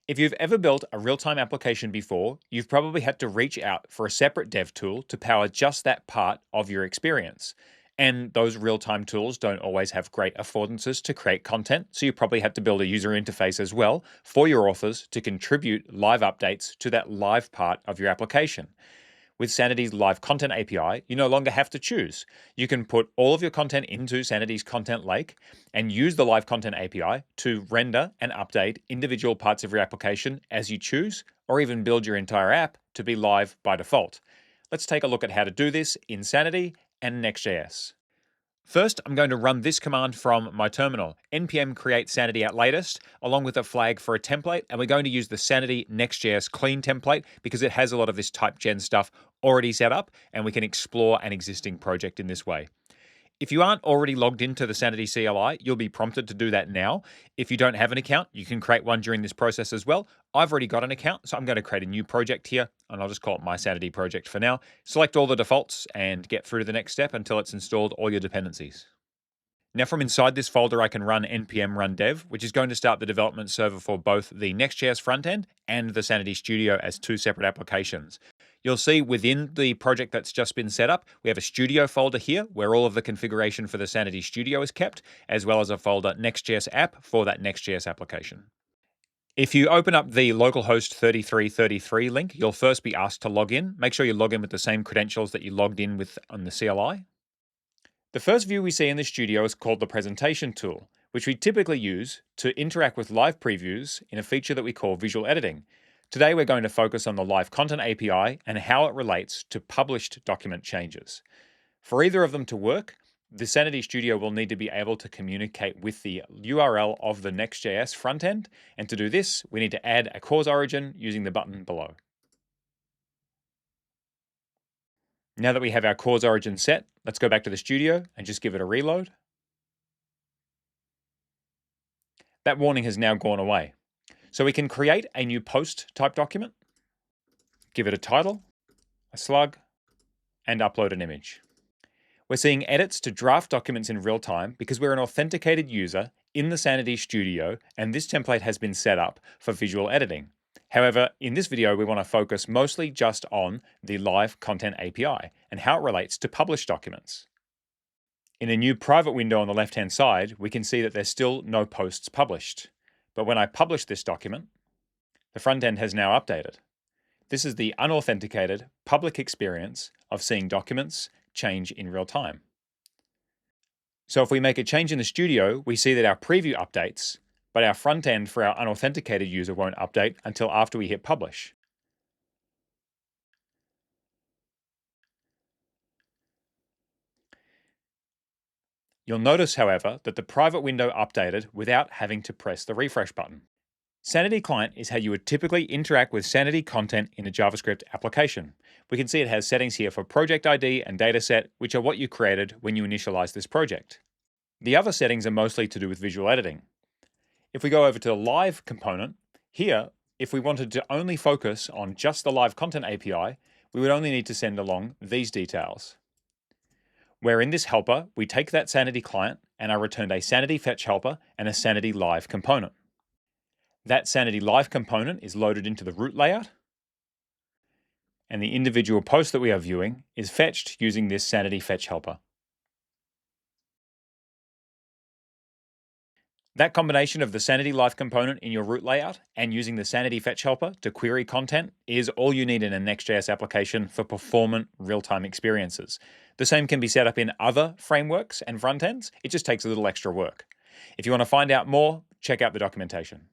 If you've ever built a real-time application before, you've probably had to reach out for a separate dev tool to power just that part of your experience. And those real-time tools don't always have great affordances to create content, so you probably had to build a user interface as well for your authors to contribute live updates to that live part of your application. With Sanity's Live Content API, you no longer have to choose. You can put all of your content into Sanity's Content Lake and use the Live Content API to render and update individual parts of your application as you choose, or even build your entire app to be live by default. Let's take a look at how to do this in Sanity and Next.js. First, I'm going to run this command from my terminal, npm create sanity at latest, along with a flag for a template, and we're going to use the Sanity Next.js clean template because it has a lot of this type gen stuff already set up, and we can explore an existing project in this way. If you aren't already logged into the Sanity CLI, you'll be prompted to do that now. If you don't have an account, you can create one during this process as well. I've already got an account, so I'm going to create a new project here, and I'll just call it My Sanity Project for now. Select all the defaults and get through to the next step until it's installed all your dependencies. Now from inside this folder, I can run npm run dev, which is going to start the development server for both the Next.js frontend and the Sanity Studio as two separate applications. You'll see within the project that's just been set up, we have a Studio folder here where all of the configuration for the Sanity Studio is kept, as well as a folder Next.js app for that Next.js application. If you open up the localhost 3333 link, you'll first be asked to log in. Make sure you log in with the same credentials that you logged in with on the CLI. The first view we see in the Studio is called the Presentation tool, which we typically use to interact with live previews in a feature that we call visual editing. Today we're going to focus on the Live Content API and how it relates to published document changes. For either of them to work, the Sanity Studio will need to be able to communicate with the URL of the Next.js frontend, and to do this, we need to add a CORS origin using the button below. Now that we have our CORS origin set, let's go back to the Studio and just give it a reload. That warning has now gone away. So we can create a new post type document, give it a title, a slug, and upload an image. We're seeing edits to draft documents in real time because we're an authenticated user in the Sanity Studio, and this template has been set up for visual editing. However, in this video, we want to focus mostly just on the Live Content API and how it relates to published documents. In a new private window on the left-hand side, we can see that there's still no posts published. But when I publish this document, the front end has now updated. This is the unauthenticated public experience of seeing documents change in real time. So if we make a change in the Studio, we see that our preview updates, but our front end for our unauthenticated user won't update until after we hit publish. You'll notice, however, that the private window updated without having to press the refresh button. Sanity Client is how you would typically interact with Sanity content in a JavaScript application. We can see it has settings here for project ID and dataset, which are what you created when you initialized this project. The other settings are mostly to do with visual editing. If we go over to the Live component, here, if we wanted to only focus on just the Live Content API, we would only need to send along these details. Where in this helper, we take that Sanity client and I returned a Sanity Fetch helper and a Sanity Live component. That Sanity Live component is loaded into the root layout, and the individual post that we are viewing is fetched using this Sanity Fetch helper. That combination of the Sanity Live component in your root layout and using the Sanity Fetch helper to query content is all you need in a Next.js application for performant real-time experiences. The same can be set up in other frameworks and front ends. It just takes a little extra work. If you want to find out more, check out the documentation.